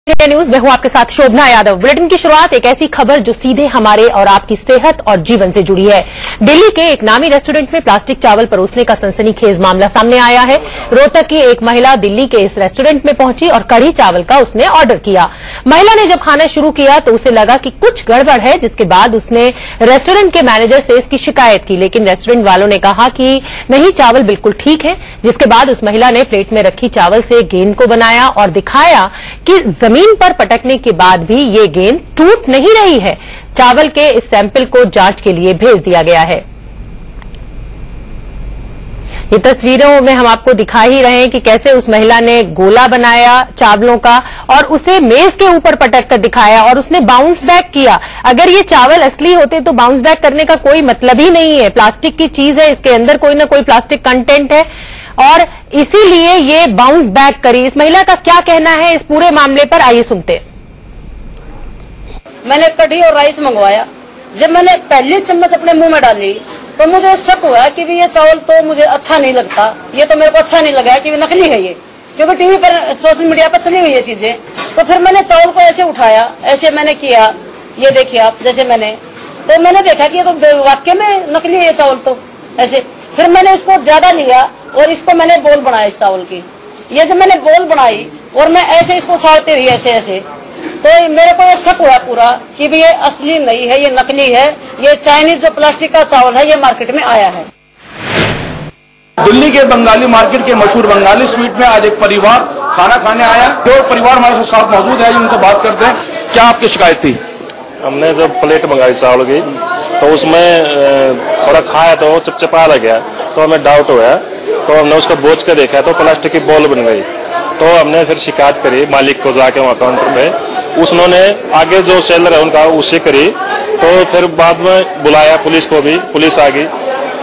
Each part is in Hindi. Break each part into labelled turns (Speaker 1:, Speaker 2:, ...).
Speaker 1: इंडिया न्यूज में हूं आपके साथ शोभना यादव। बुलेटिन की शुरुआत एक ऐसी खबर जो सीधे हमारे और आपकी सेहत और जीवन से जुड़ी है। दिल्ली के एक नामी रेस्टोरेंट में प्लास्टिक चावल परोसने का सनसनीखेज मामला सामने आया है। रोहतक की एक महिला दिल्ली के इस रेस्टोरेंट में पहुंची और कढ़ी चावल का उसने ऑर्डर किया। महिला ने जब खाना शुरू किया तो उसे लगा कि कुछ गड़बड़ है, जिसके बाद उसने रेस्टोरेंट के मैनेजर से इसकी शिकायत की, लेकिन रेस्टोरेंट वालों ने कहा कि नहीं, चावल बिल्कुल ठीक है। जिसके बाद उस महिला ने प्लेट में रखी चावल से गेंद को बनाया और दिखाया कि जमीन पर पटकने के बाद भी ये गेंद टूट नहीं रही है। चावल के इस सैंपल को जांच के लिए भेज दिया गया है। ये तस्वीरों में हम आपको दिखा ही रहे हैं कि कैसे उस महिला ने गोला बनाया चावलों का और उसे मेज के ऊपर पटक कर दिखाया और उसने बाउंस बैक किया। अगर ये चावल असली होते तो बाउंस बैक करने का कोई मतलब ही नहीं है। प्लास्टिक की चीज है, इसके अंदर कोई ना कोई प्लास्टिक कंटेंट है और इसीलिए ये बाउंस बैक करी। इस महिला का क्या कहना है इस पूरे मामले पर, आइए सुनते हैं।
Speaker 2: मैंने कढ़ी और राइस मंगवाया। जब मैंने पहली चम्मच अपने मुंह में डाली तो मुझे शक हुआ कि भी ये चावल तो मुझे अच्छा नहीं लगता, ये तो मेरे को अच्छा नहीं लगा कि नकली है ये, क्योंकि टीवी पर सोशल मीडिया पर चली हुई ये चीजें। तो फिर मैंने चावल को ऐसे उठाया, ऐसे मैंने किया, ये देखिए आप, जैसे मैंने देखा कि ये तो वाकई में नकली है ये चावल तो ऐसे। फिर मैंने इसको ज्यादा लिया और इसको मैंने बोल बनाया इस चावल की। ये जब मैंने बोल बनाई और मैं ऐसे इसको उछालती रही ऐसे, तो मेरे को ये शक हुआ पूरा कि भी ये असली नहीं है, ये नकली है, ये चाइनीज जो प्लास्टिक का चावल है ये मार्केट में आया है।
Speaker 3: दिल्ली के बंगाली मार्केट के मशहूर बंगाली स्वीट में आज एक परिवार खाना खाने आया। जो परिवार हमारे साथ मौजूद है उनसे बात करते हैं। क्या आपकी शिकायत थी?
Speaker 4: हमने जब प्लेट मंगाई चावल की तो उसमें थोड़ा खाया तो चिपचिपा लग गया, तो हमें डाउट हुआ, तो हमने उसको बोझ के देखा तो प्लास्टिक की बॉल बन गई। तो हमने फिर शिकायत करी मालिक को जाके वहाँ काउंटर पे, उसने आगे जो सेलर है उनका उससे करी। तो फिर बाद में बुलाया पुलिस को भी, पुलिस आ गई।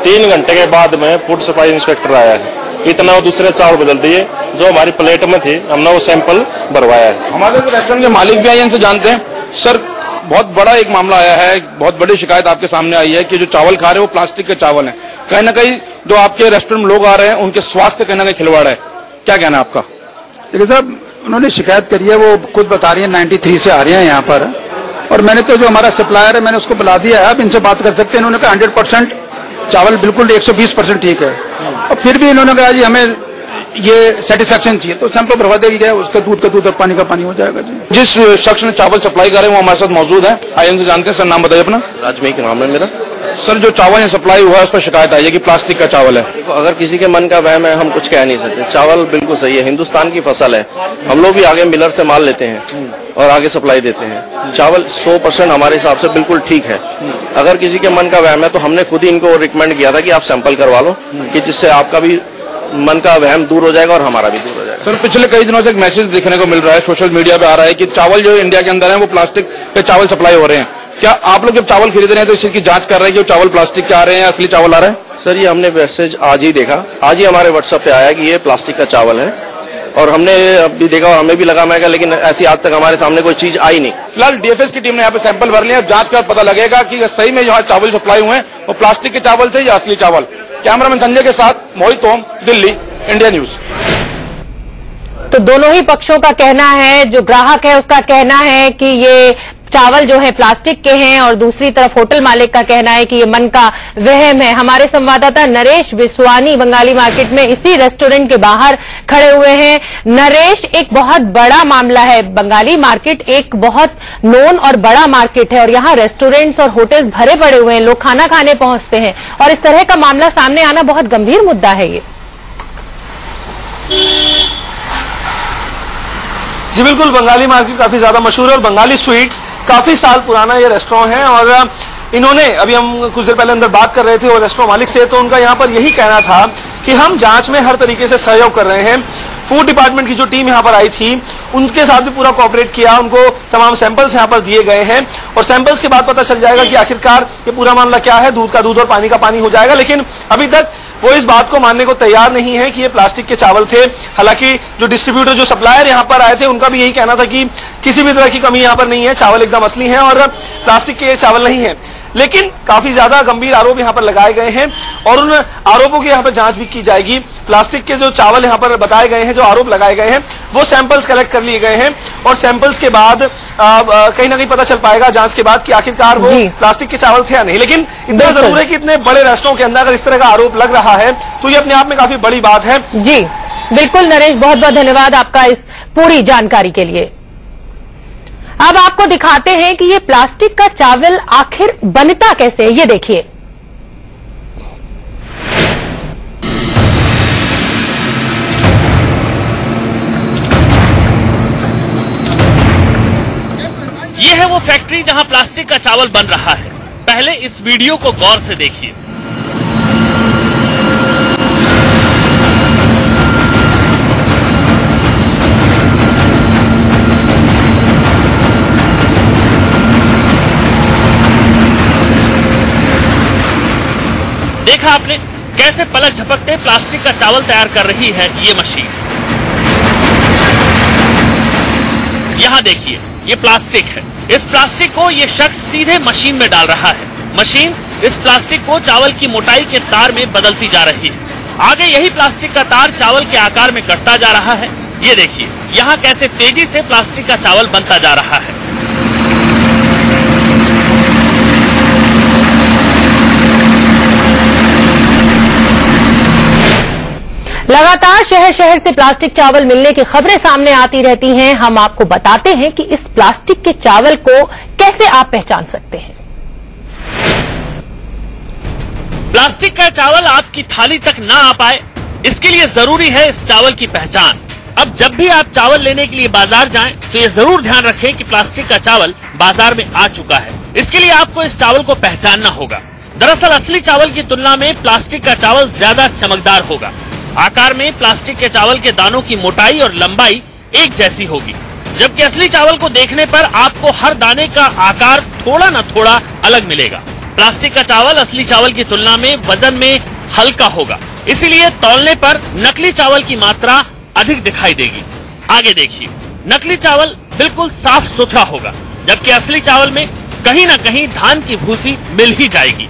Speaker 4: 3 घंटे के बाद में फूड सप्लाई इंस्पेक्टर आया है। इतना वो दूसरे चावल बदल दिए जो हमारी प्लेट में थी, हमने वो सैंपल भरवाया है।
Speaker 3: हमारे रेस्टोरेंट के मालिक भी आए, इनसे जानते हैं। सर, बहुत बड़ा एक मामला आया है, बहुत बड़ी शिकायत आपके सामने आई है कि जो चावल खा रहे हैं वो प्लास्टिक के चावल हैं। कहीं ना कहीं जो आपके रेस्टोरेंट में लोग आ रहे हैं उनके स्वास्थ्य कहीं ना कहीं खिलवाड़ है, क्या कहना है आपका?
Speaker 5: देखिए साहब, उन्होंने शिकायत करी है, वो खुद बता रही है 93 से आ रही है यहाँ पर, और मैंने तो जो हमारा सप्लायर है मैंने उसको बुला दिया है, अब इनसे बात कर सकते हैं। इन्होंने कहा 100% चावल बिल्कुल 120% ठीक है, और फिर भी इन्होंने कहा जी हमें ये सेटिस्फेक्शन चाहिए, तो सैंपल भरवा देगी गया, उसका दूध का दूध और पानी का पानी हो जाएगा जी।
Speaker 3: जिस शख्स ने चावल सप्लाई कर रहे हैं वो हमारे साथ मौजूद है, आइए उनसे जानते हैं। सर, नाम बताइए अपना।
Speaker 6: राजमई नाम है मेरा।
Speaker 3: सर, जो चावल सप्लाई हुआ है उस पर शिकायत आई है कि प्लास्टिक का चावल है।
Speaker 6: देखो, अगर किसी के मन का वहम है हम कुछ कह नहीं सकते। चावल बिल्कुल सही है, हिंदुस्तान की फसल है। हम लोग भी आगे मिलर से माल लेते हैं और आगे सप्लाई देते हैं। चावल 100% हमारे हिसाब से बिल्कुल ठीक है। अगर किसी के मन का वहम है तो हमने खुद ही इनको रिकमेंड किया था कि आप सैंपल करवा लो, कि जिससे आपका भी मन का वहम दूर हो जाएगा और हमारा भी दूर हो जाएगा।
Speaker 3: सर, पिछले कई दिनों से एक मैसेज देखने को मिल रहा है, सोशल मीडिया पे आ रहा है कि चावल जो इंडिया के अंदर है वो प्लास्टिक के चावल सप्लाई हो रहे हैं। क्या आप लोग जब चावल खरीद रहे हैं तो इस चीज की जांच कर रहे हैं कि चावल प्लास्टिक के आ रहे हैं या असली चावल आ रहे हैं?
Speaker 6: सर, ये हमने मैसेज आज ही देखा, आज ही हमारे व्हाट्सएप पे आया कि ये प्लास्टिक का चावल है, और हमने अभी देखा और हमें भी लगा मैं, लेकिन ऐसी आज तक हमारे सामने कोई चीज आई नहीं।
Speaker 3: फिलहाल डीएफएस की टीम ने यहाँ पे सैंपल भर लिया, जांच का पता लगेगा कि सही में यहाँ चावल सप्लाई हुए हैं वो प्लास्टिक के चावल थे या असली चावल। कैमरामैन संजय के साथ मोहित ओम, दिल्ली, इंडिया न्यूज।
Speaker 1: तो दोनों ही पक्षों का कहना है, जो ग्राहक है उसका कहना है कि ये चावल जो है प्लास्टिक के हैं, और दूसरी तरफ होटल मालिक का कहना है कि ये मन का वहम है। हमारे संवाददाता नरेश विश्वानी बंगाली मार्केट में इसी रेस्टोरेंट के बाहर खड़े हुए हैं। नरेश, एक बहुत बड़ा मामला है। बंगाली मार्केट एक बहुत नोन और बड़ा मार्केट है और यहाँ रेस्टोरेंट्स और होटल्स भरे पड़े हुए हैं, लोग खाना खाने पहुंचते हैं, और इस तरह का मामला सामने आना बहुत गंभीर मुद्दा है ये।
Speaker 7: जी बिल्कुल, बंगाली मार्केट काफी ज्यादा मशहूर है और बंगाली स्वीट्स काफी साल पुराना ये रेस्टोरेंट है। और इन्होंने, अभी हम कुछ देर पहले अंदर बात कर रहे थे और रेस्टोरेंट मालिक से, तो उनका यहाँ पर यही कहना था कि हम जांच में हर तरीके से सहयोग कर रहे हैं। फूड डिपार्टमेंट की जो टीम यहाँ पर आई थी उनके साथ भी पूरा कोऑपरेट किया, उनको तमाम सैंपल्स यहाँ पर दिए गए हैं, और सैंपल्स के बाद पता चल जाएगा कि आखिरकार ये पूरा मामला क्या है। दूध का दूध और पानी का पानी हो जाएगा, लेकिन अभी तक वो इस बात को मानने को तैयार नहीं है कि ये प्लास्टिक के चावल थे। हालांकि जो डिस्ट्रीब्यूटर, जो सप्लायर यहाँ पर आए थे, उनका भी यही कहना था कि किसी भी तरह की कमी यहाँ पर नहीं है, चावल एकदम असली है और प्लास्टिक के चावल नहीं है। लेकिन काफी ज्यादा गंभीर आरोप यहाँ पर लगाए गए हैं और उन आरोपों की यहाँ पर जांच भी की जाएगी। प्लास्टिक के जो चावल यहाँ पर बताए गए हैं, जो आरोप लगाए गए हैं, वो सैंपल्स कलेक्ट कर लिए गए हैं और सैंपल्स के बाद कहीं ना कहीं पता चल पाएगा जांच के बाद कि आखिरकार वो प्लास्टिक के चावल थे या नहीं। लेकिन इतना जरूर है कि इतने बड़े रेस्टोरेंट के अंदर अगर इस तरह का आरोप लग रहा है तो ये अपने आप में काफी बड़ी बात है।
Speaker 1: जी बिल्कुल नरेश, बहुत बहुत धन्यवाद आपका इस पूरी जानकारी के लिए। अब आपको दिखाते हैं कि ये प्लास्टिक का चावल आखिर बनता कैसे है, ये देखिए।
Speaker 8: ये है वो फैक्ट्री जहां प्लास्टिक का चावल बन रहा है। पहले इस वीडियो को गौर से देखिए। देखा आपने कैसे पलक झपकते प्लास्टिक का चावल तैयार कर रही है ये मशीन। यहाँ देखिए ये प्लास्टिक है। इस प्लास्टिक को ये शख्स सीधे मशीन में डाल रहा है। मशीन इस प्लास्टिक को चावल की मोटाई के तार में बदलती जा रही है। आगे यही प्लास्टिक का तार चावल के आकार में कटता जा रहा है। ये देखिए यहाँ कैसे तेजी से प्लास्टिक का चावल बनता जा रहा है।
Speaker 1: लगातार शहर शहर से प्लास्टिक चावल मिलने की खबरें सामने आती रहती हैं। हम आपको बताते हैं कि इस प्लास्टिक के चावल को कैसे आप पहचान सकते हैं।
Speaker 8: प्लास्टिक का चावल आपकी थाली तक ना आ पाए, इसके लिए जरूरी है इस चावल की पहचान। अब जब भी आप चावल लेने के लिए बाजार जाएं, तो ये जरूर ध्यान रखें कि प्लास्टिक का चावल बाजार में आ चुका है। इसके लिए आपको इस चावल को पहचानना होगा। दरअसल असली चावल की तुलना में प्लास्टिक का चावल ज्यादा चमकदार होगा। आकार में प्लास्टिक के चावल के दानों की मोटाई और लंबाई एक जैसी होगी, जबकि असली चावल को देखने पर आपको हर दाने का आकार थोड़ा न थोड़ा अलग मिलेगा। प्लास्टिक का चावल असली चावल की तुलना में वजन में हल्का होगा, इसीलिए तौलने पर नकली चावल की मात्रा अधिक दिखाई देगी। आगे देखिए, नकली चावल बिल्कुल साफ सुथरा होगा, जबकि असली चावल में कहीं न कहीं धान की भूसी मिल ही जाएगी।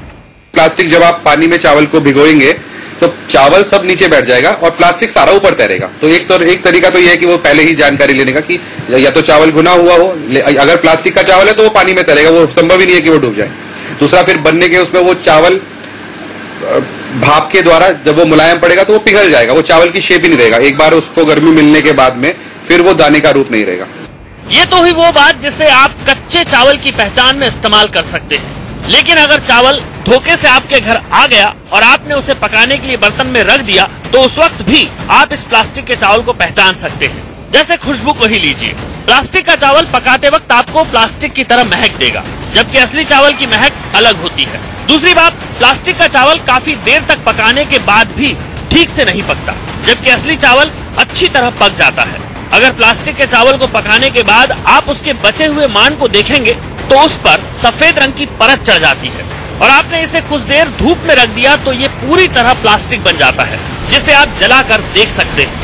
Speaker 9: प्लास्टिक जब आप पानी में चावल को भिगोएंगे तो चावल सब नीचे बैठ जाएगा और प्लास्टिक सारा ऊपर तैरेगा। तो एक तरीका तो यह है कि वो पहले ही जानकारी लेने का कि या तो चावल भुना हुआ हो, अगर प्लास्टिक का चावल है तो वो पानी में तैरेगा, वो संभव ही नहीं है कि वो डूब जाए। दूसरा, फिर बनने के उसमें वो चावल भाप के द्वारा जब वो मुलायम पड़ेगा तो वो पिघल जाएगा, वो चावल की शेप ही नहीं रहेगा। एक बार उसको गर्मी मिलने के बाद में फिर वो दाने का रूप नहीं रहेगा।
Speaker 8: ये तो हुई वो बात जिसे आप कच्चे चावल की पहचान में इस्तेमाल कर सकते हैं। लेकिन अगर चावल धोखे से आपके घर आ गया और आपने उसे पकाने के लिए बर्तन में रख दिया, तो उस वक्त भी आप इस प्लास्टिक के चावल को पहचान सकते हैं। जैसे खुशबू को ही लीजिए, प्लास्टिक का चावल पकाते वक्त आपको प्लास्टिक की तरह महक देगा, जबकि असली चावल की महक अलग होती है। दूसरी बात, प्लास्टिक का चावल काफी देर तक पकाने के बाद भी ठीक से नहीं पकता, जबकि असली चावल अच्छी तरह पक जाता है। अगर प्लास्टिक के चावल को पकाने के बाद आप उसके बचे हुए मान को देखेंगे तो उस पर सफेद रंग की परत चढ़ जाती है और आपने इसे कुछ देर धूप में रख दिया तो ये पूरी तरह प्लास्टिक बन जाता है, जिसे आप जलाकर देख सकते हैं।